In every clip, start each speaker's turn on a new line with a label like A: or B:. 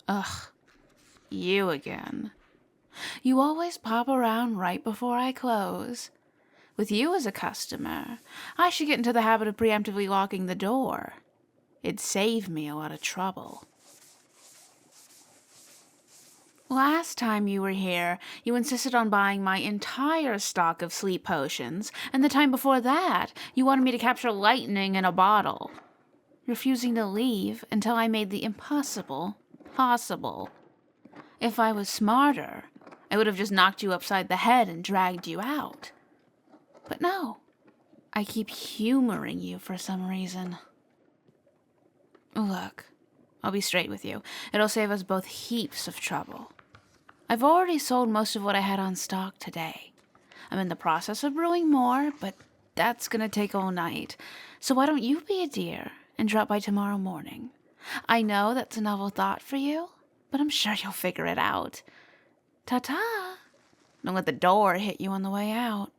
A: Ugh, you again. You always pop around right before I close. With you as a customer, I should get into the habit of preemptively locking the door. It'd save me a lot of trouble. Last time you were here, you insisted on buying my entire stock of sleep potions, and the time before that, you wanted me to capture lightning in a bottle, refusing to leave until I made the impossible possible. If I was smarter, I would have just knocked you upside the head and dragged you out. But no, I keep humoring you for some reason. Look, I'll be straight with you. It'll save us both heaps of trouble. I've already sold most of what I had on stock today. I'm in the process of brewing more, but that's gonna take all night. So why don't you be a dear and drop by tomorrow morning? I know that's a novel thought for you, but I'm sure you'll figure it out. Ta-ta! Don't let the door hit you on the way out.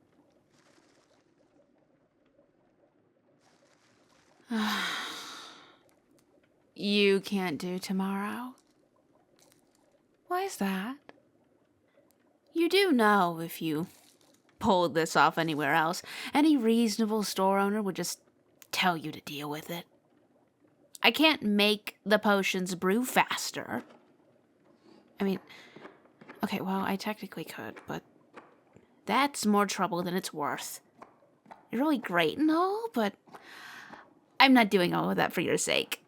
A: You can't do tomorrow? Why is that? You do know if you pulled this off anywhere else, any reasonable store owner would just tell you to deal with it. I can't make the potions brew faster. I mean, okay, well, I technically could, but that's more trouble than it's worth. You're really great and all, but I'm not doing all of that for your sake.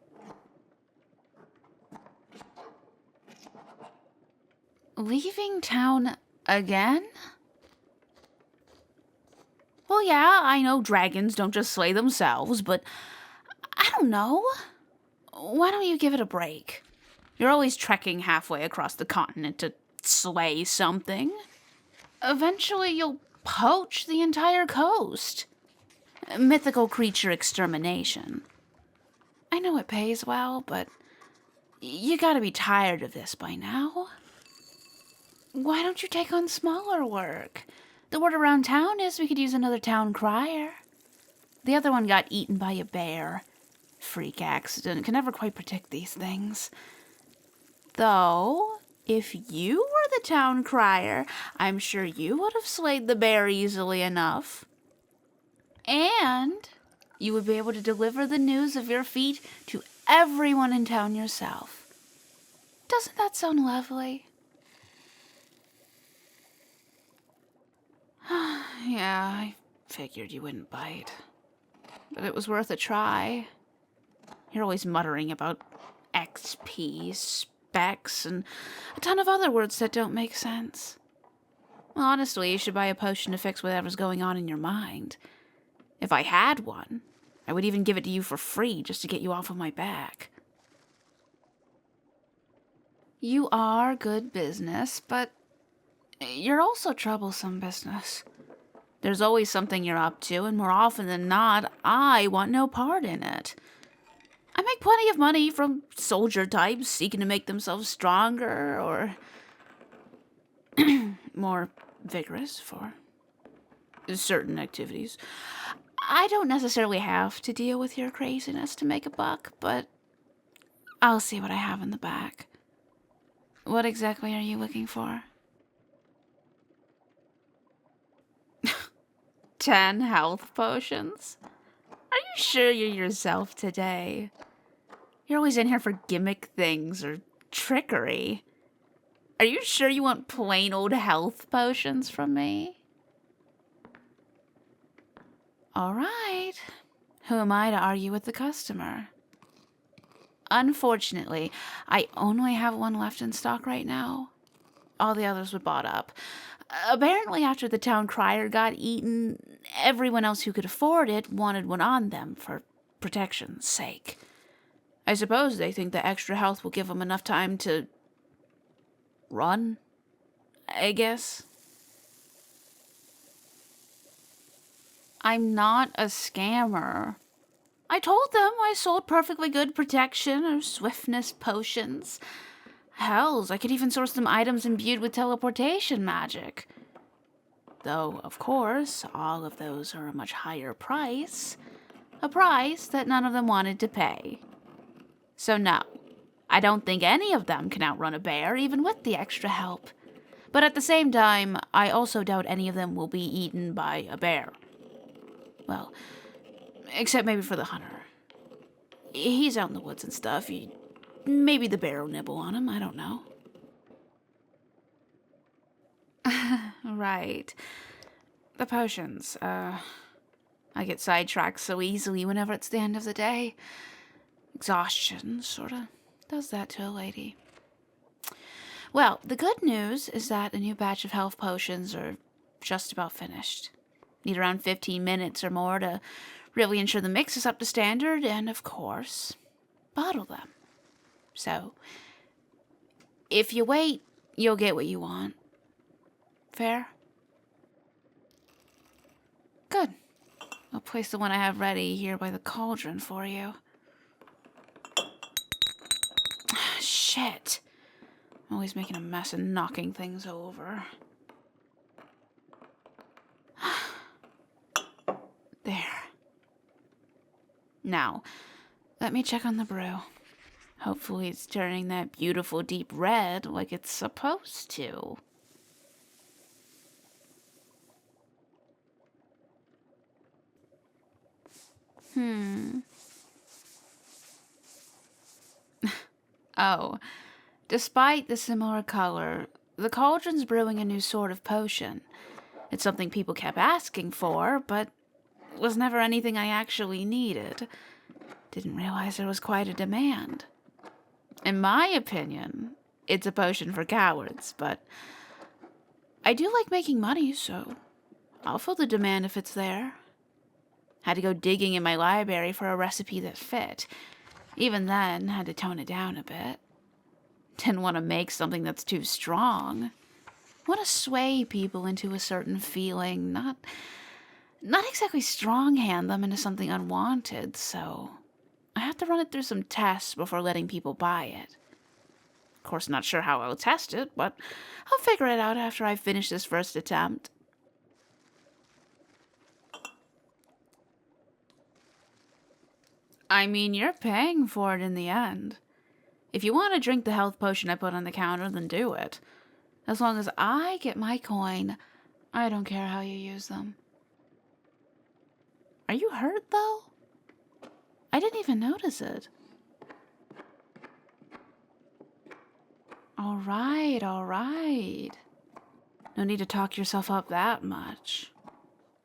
A: Leaving town again? Well, yeah, I know dragons don't just slay themselves, but I don't know. Why don't you give it a break? You're always trekking halfway across the continent to slay something. Eventually, you'll poach the entire coast. Mythical creature extermination. I know it pays well, but you gotta be tired of this by now. Why don't you take on smaller work? The word around town is we could use another town crier. The other one got eaten by a bear. Freak accident. Can never quite predict these things. Though, if you were the town crier, I'm sure you would have slayed the bear easily enough. And you would be able to deliver the news of your feat to everyone in town yourself. Doesn't that sound lovely? Yeah, I figured you wouldn't bite. But it was worth a try. You're always muttering about XP, specs, and a ton of other words that don't make sense. Well, honestly, you should buy a potion to fix whatever's going on in your mind. If I had one, I would even give it to you for free just to get you off of my back. You are good business, but you're also troublesome business. There's always something you're up to, and more often than not, I want no part in it. I make plenty of money from soldier types seeking to make themselves stronger or more vigorous for certain activities. I don't necessarily have to deal with your craziness to make a buck, but I'll see what I have in the back. What exactly are you looking for? 10 health potions? Are you sure you're yourself today? You're always in here for gimmick things or trickery. Are you sure you want plain old health potions from me? All right. Who am I to argue with the customer? Unfortunately, I only have one left in stock right now. All the others were bought up. Apparently, after the town crier got eaten, everyone else who could afford it wanted one on them for protection's sake. I suppose they think the extra health will give them enough time to run, I guess. I'm not a scammer. I told them I sold perfectly good protection or swiftness potions. Hells, I could even source them items imbued with teleportation magic. Though, of course, all of those are a much higher price. A price that none of them wanted to pay. So no, I don't think any of them can outrun a bear, even with the extra help. But at the same time, I also doubt any of them will be eaten by a bear. Well, except maybe for the hunter. He's out in the woods and stuff. Maybe the bear will nibble on him, I don't know. Right. The potions, I get sidetracked so easily whenever it's the end of the day. Exhaustion sorta does that to a lady. Well, the good news is that a new batch of health potions are just about finished. Need around 15 minutes or more to really ensure the mix is up to standard and, of course, bottle them. So, if you wait, you'll get what you want. Fair? Good. I'll place the one I have ready here by the cauldron for you. Shit. I'm always making a mess and knocking things over. There. Now, let me check on the brew. Hopefully it's turning that beautiful deep red like it's supposed to. Oh, despite the similar color, the cauldron's brewing a new sort of potion. It's something people kept asking for, but was never anything I actually needed. Didn't realize there was quite a demand. In my opinion, it's a potion for cowards, but I do like making money, so I'll fill the demand if it's there. Had to go digging in my library for a recipe that fit. Even then, had to tone it down a bit. Didn't want to make something that's too strong. Want to sway people into a certain feeling, not exactly strong-hand them into something unwanted, so I have to run it through some tests before letting people buy it. Of course, not sure how I'll test it, but I'll figure it out after I finish this first attempt. I mean, you're paying for it in the end. If you want to drink the health potion I put on the counter, then do it. As long as I get my coin, I don't care how you use them. Are you hurt, though? I didn't even notice it. All right. No need to talk yourself up that much.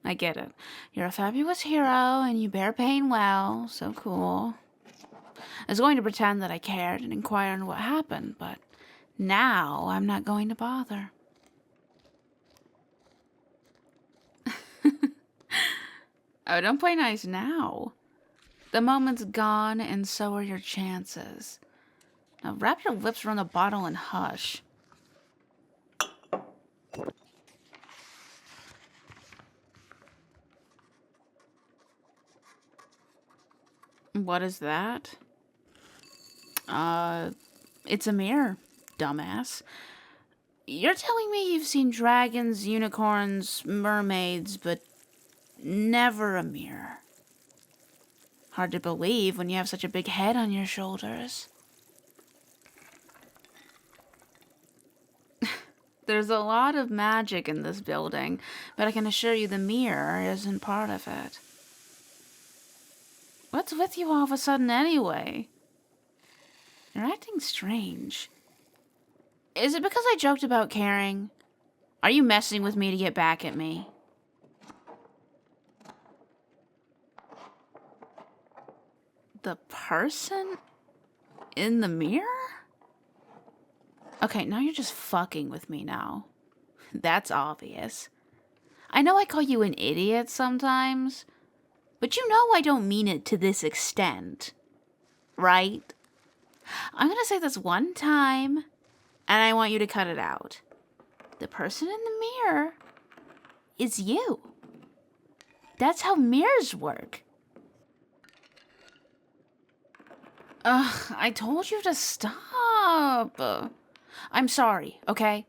A: I get it. You're a fabulous hero, and you bear pain well, so cool. I was going to pretend that I cared and inquire on what happened, but now I'm not going to bother. Oh, don't play nice now. The moment's gone, and so are your chances. Now wrap your lips around the bottle and hush. What is that? It's a mirror, dumbass. You're telling me you've seen dragons, unicorns, mermaids, but never a mirror. Hard to believe when you have such a big head on your shoulders. There's a lot of magic in this building, but I can assure you the mirror isn't part of it. What's with you all of a sudden anyway? You're acting strange. Is it because I joked about caring? Are you messing with me to get back at me? The person in the mirror? Okay, now you're just fucking with me now. That's obvious. I know I call you an idiot sometimes, but you know I don't mean it to this extent, right? I'm gonna say this one time, and I want you to cut it out. The person in the mirror is you. That's how mirrors work. Ugh, I told you to stop. I'm sorry, okay?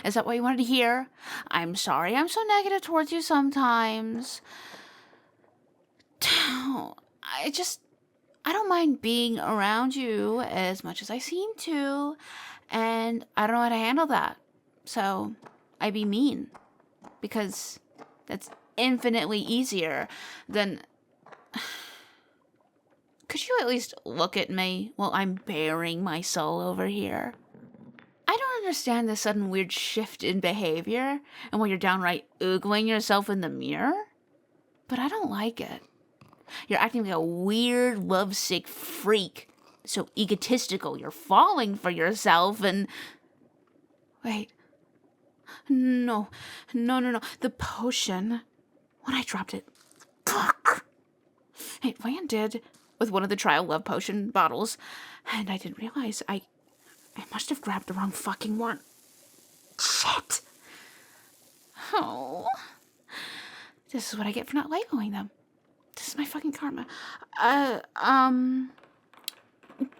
A: Is that what you wanted to hear? I'm sorry I'm so negative towards you sometimes. I don't mind being around you as much as I seem to, and I don't know how to handle that. So I be mean, because that's infinitely easier than... Could you at least look at me while I'm bearing my soul over here? I don't understand this sudden weird shift in behavior, and when you're downright oogling yourself in the mirror, but I don't like it. You're acting like a weird, lovesick freak. So egotistical, you're falling for yourself and... Wait. No. No. The potion. When I dropped it... It landed with one of the trial love potion bottles, and I didn't realize I must have grabbed the wrong fucking one. Shit! Oh. This is what I get for not labeling them. This is my fucking karma.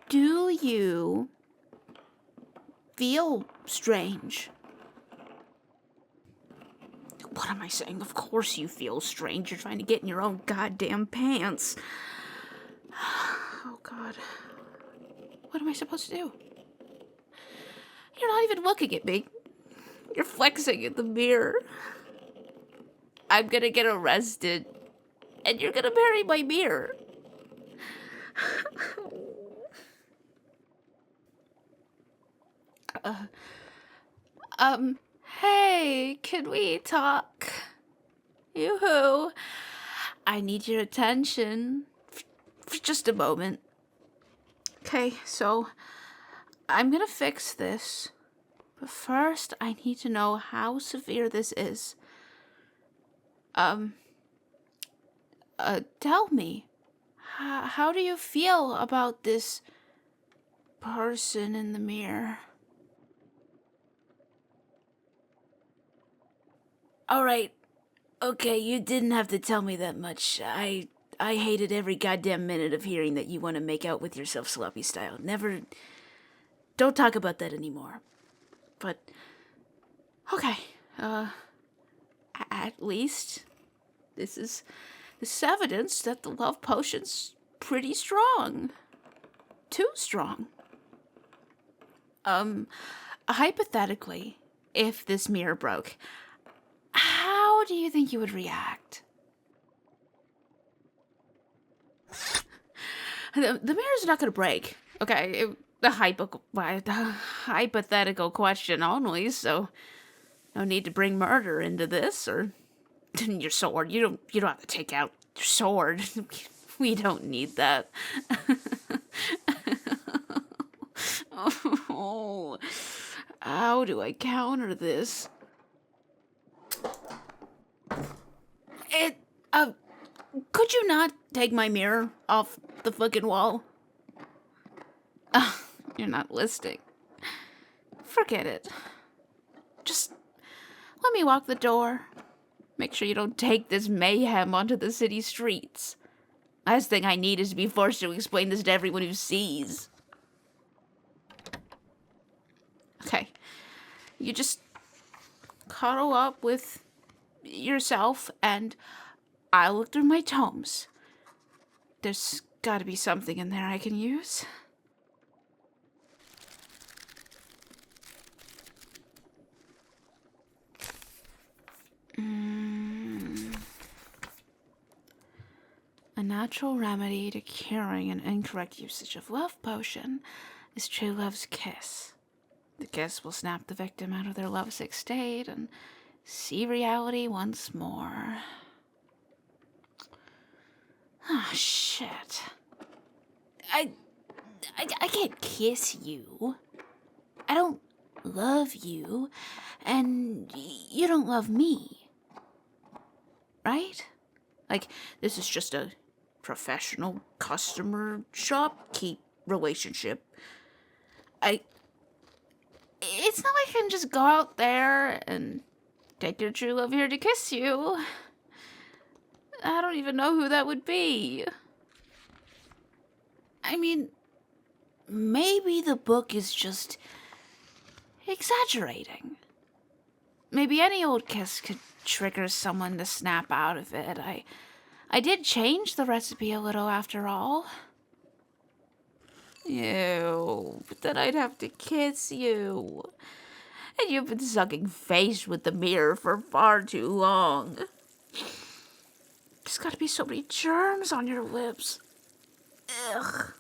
A: Do you feel strange? What am I saying? Of course you feel strange. You're trying to get in your own goddamn pants. Oh, God. What am I supposed to do? You're not even looking at me. You're flexing in the mirror. I'm gonna get arrested. And you're gonna bury my mirror. Hey, can we talk? Yoo-hoo. I need your attention for just a moment. Okay, so I'm gonna fix this. But first, I need to know how severe this is. Tell me. How do you feel about this person in the mirror? Alright. Okay, you didn't have to tell me that much. I hated every goddamn minute of hearing that you want to make out with yourself sloppy style. Never... Don't talk about that anymore. But... Okay. At least... This is evidence that the love potion's pretty strong. Too strong. Hypothetically, if this mirror broke, how do you think you would react? The mirror's not gonna break, okay? The hypothetical question only, so no need to bring murder into this, or your sword. You don't have to take out your sword. We don't need that. Oh, how do I counter this? Could you not take my mirror off the fucking wall? You're not listening. Forget it. Just let me walk the door. Make sure you don't take this mayhem onto the city streets. Last thing I need is to be forced to explain this to everyone who sees. Okay. You just cuddle up with yourself, and I'll look through my tomes. There's gotta be something in there I can use. A natural remedy to curing an incorrect usage of love potion is true love's kiss. The kiss will snap the victim out of their lovesick state and see reality once more. Oh, shit. I can't kiss you. I don't love you, and you don't love me. Right? Like, this is just a professional customer shopkeep relationship. It's not like I can just go out there and take your true love here to kiss you. I don't even know who that would be. I mean, maybe the book is just exaggerating. Maybe any old kiss could trigger someone to snap out of it. I did change the recipe a little after all. Ew, but then I'd have to kiss you. And you've been sucking face with the mirror for far too long. There's gotta be so many germs on your lips. Ugh.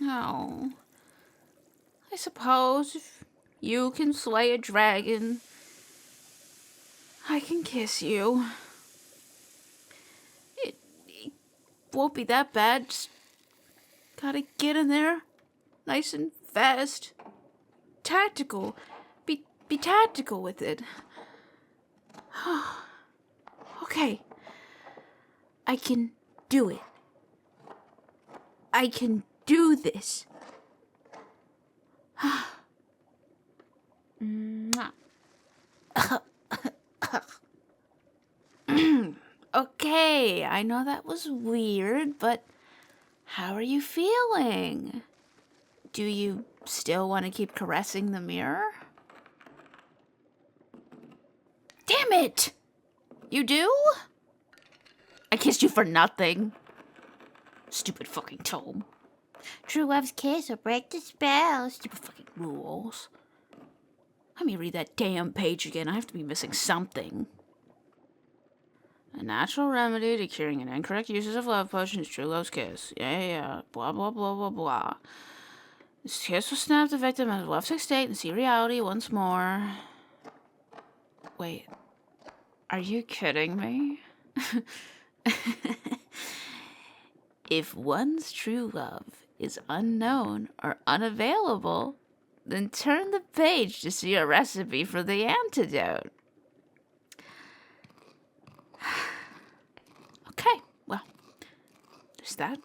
A: Oh. I suppose if you can slay a dragon, I can kiss you. It won't be that bad. Just gotta get in there nice and fast. Tactical. Be tactical with it. Okay. I can do it. I can do this. Okay, I know that was weird, but how are you feeling? Do you still want to keep caressing the mirror? Damn it! You do? I kissed you for nothing. Stupid fucking tome. True love's kiss will break the spell. Stupid fucking rules. Let me read that damn page again. I have to be missing something. A natural remedy to curing an incorrect usage of love potions is true love's kiss. Yeah. Blah, blah, blah, blah, blah. This kiss will snap the victim out of love-sick state and see reality once more. Wait. Are you kidding me? If one's true love is unknown or unavailable, then turn the page to see a recipe for the antidote. Okay, well, there's that.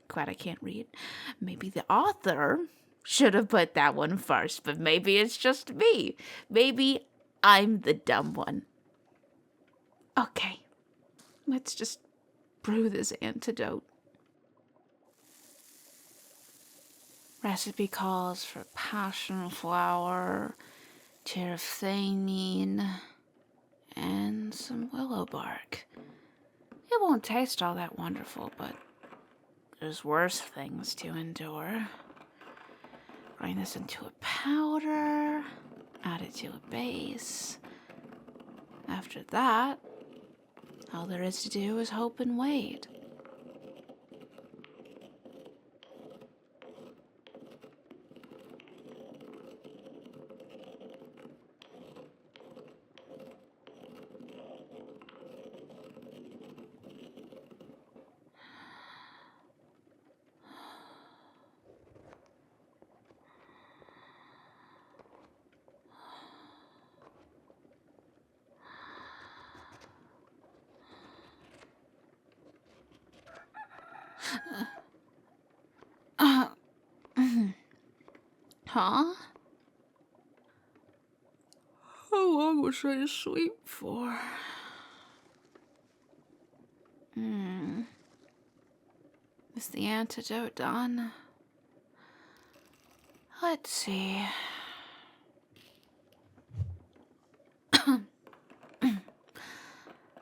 A: Glad I can't read. Maybe the author should have put that one first, but maybe it's just me. Maybe I'm the dumb one. Okay, let's just brew this antidote. Recipe calls for passion flower, terephthalene, and some willow bark. It won't taste all that wonderful, but there's worse things to endure. Grind this into a powder, add it to a base. After that, all there is to do is hope and wait. Huh? How long was I asleep for? Is the antidote done? Let's see.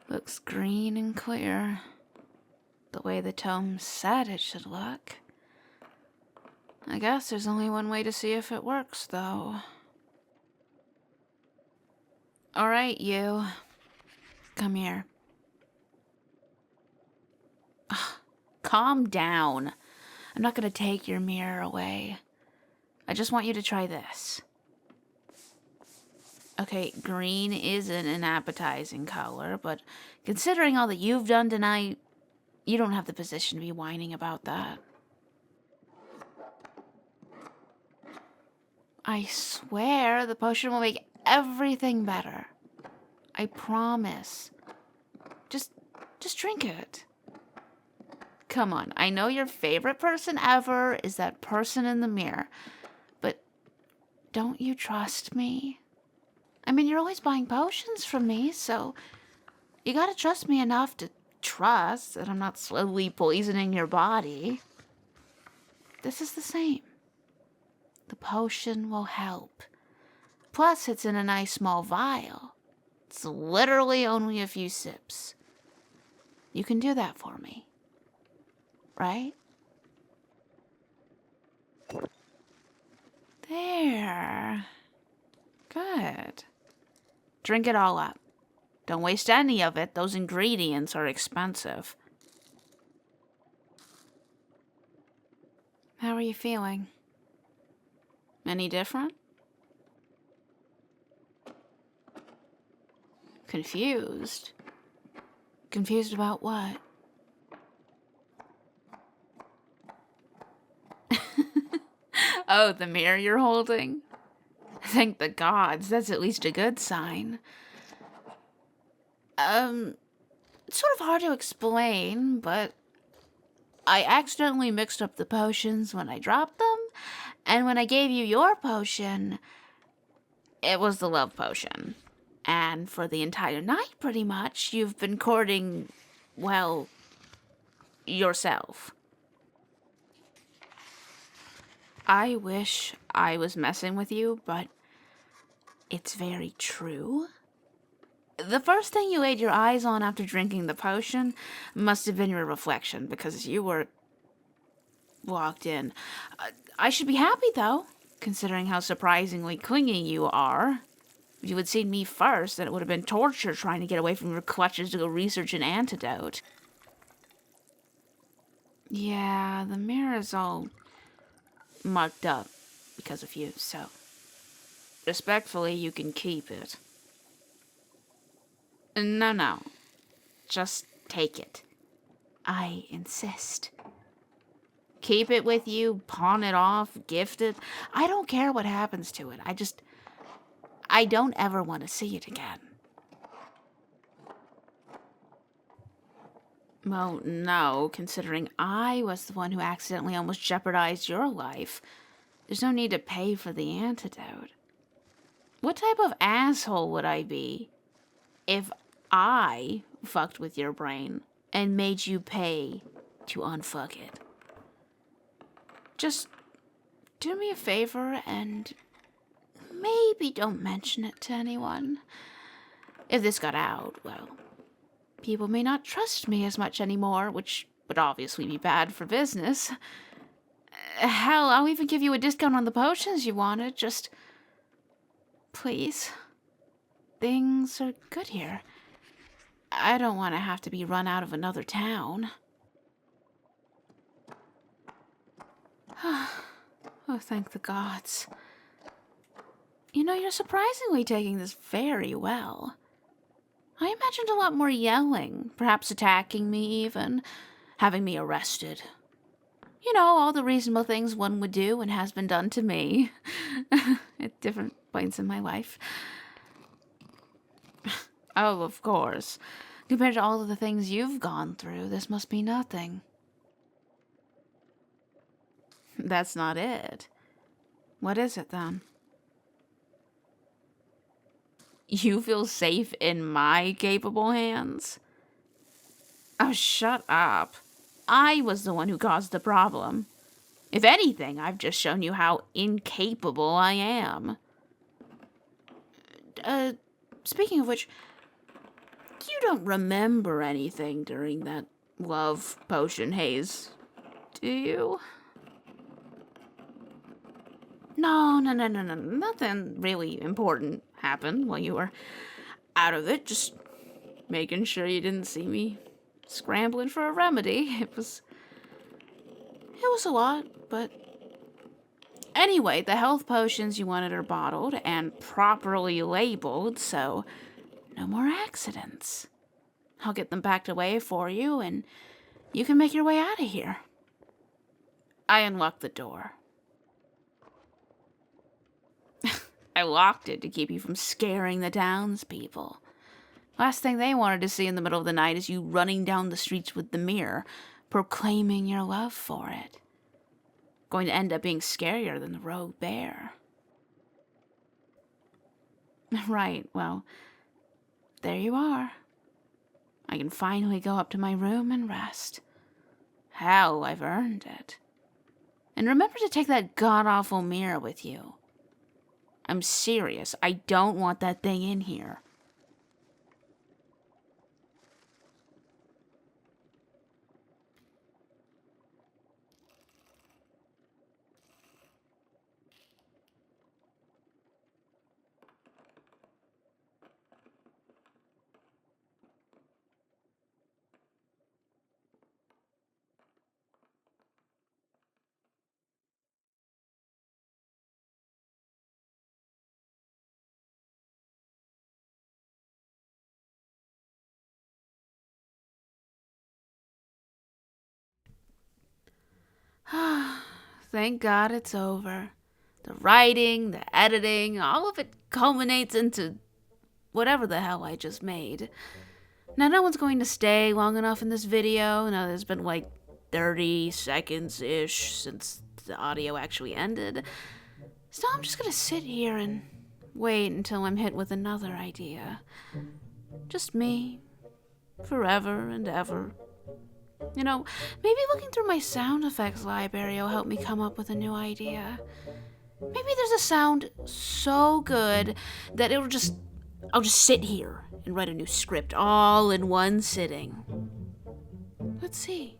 A: Looks green and clear. The way the tome said it should look. I guess there's only one way to see if it works, though. Alright, you. Come here. Calm down. I'm not gonna take your mirror away. I just want you to try this. Okay, green isn't an appetizing color, but considering all that you've done tonight, you don't have the position to be whining about that. I swear the potion will make everything better. I promise. Just drink it. Come on, I know your favorite person ever is that person in the mirror, but don't you trust me? I mean, you're always buying potions from me, so you gotta trust me enough to trust that I'm not slowly poisoning your body. This is the same. The potion will help. Plus, it's in a nice small vial. It's literally only a few sips. You can do that for me. right? There. Good. Drink it all up. Don't waste any of it. Those ingredients are expensive. How are you feeling? Any different? Confused? Confused about what? Oh, the mirror you're holding? Thank the gods, that's at least a good sign. It's sort of hard to explain, but I accidentally mixed up the potions when I dropped them, and when I gave you your potion, it was the love potion. And for the entire night, pretty much, you've been courting, well, yourself. I wish I was messing with you, but it's very true. The first thing you laid your eyes on after drinking the potion must have been your reflection, because you were locked in. I should be happy, though, considering how surprisingly clingy you are. If you had seen me first, then it would have been torture trying to get away from your clutches to go research an antidote. Yeah, the mirror's all mucked up because of you, so respectfully, you can keep it. No. Just take it. I insist. Keep it with you, pawn it off, gift it. I don't care what happens to it. I don't ever want to see it again. Well, no, considering I was the one who accidentally almost jeopardized your life. There's no need to pay for the antidote. What type of asshole would I be if I fucked with your brain and made you pay to unfuck it? Just do me a favor and maybe don't mention it to anyone. If this got out, well, people may not trust me as much anymore, which would obviously be bad for business. Hell, I'll even give you a discount on the potions you wanted, just please. Things are good here. I don't want to have to be run out of another town. Oh, thank the gods. You know, you're surprisingly taking this very well. I imagined a lot more yelling, perhaps attacking me even, having me arrested. You know, all the reasonable things one would do and has been done to me at different points in my life. Oh, of course. Compared to all of the things you've gone through, this must be nothing. That's not it. What is it, then? You feel safe in my capable hands? Oh, shut up. I was the one who caused the problem. If anything, I've just shown you how incapable I am. Speaking of which, you don't remember anything during that love potion haze, do you? No. Nothing really important happened while you were out of it. Just making sure you didn't see me scrambling for a remedy. It was a lot, but anyway, the health potions you wanted are bottled and properly labeled, so no more accidents. I'll get them packed away for you, and you can make your way out of here. I unlocked the door. I locked it to keep you from scaring the townspeople. Last thing they wanted to see in the middle of the night is you running down the streets with the mirror, proclaiming your love for it. Going to end up being scarier than the rogue bear. Right, well, there you are. I can finally go up to my room and rest. Hell, I've earned it. And remember to take that god-awful mirror with you. I'm serious. I don't want that thing in here. Thank God it's over. The writing, the editing, all of it culminates into whatever the hell I just made. Now, no one's going to stay long enough in this video. Now, there's been like 30 seconds-ish since the audio actually ended. So I'm just gonna sit here and wait until I'm hit with another idea. Just me. Forever and ever. You know, maybe looking through my sound effects library will help me come up with a new idea. Maybe there's a sound so good that I'll just sit here and write a new script all in one sitting. Let's see.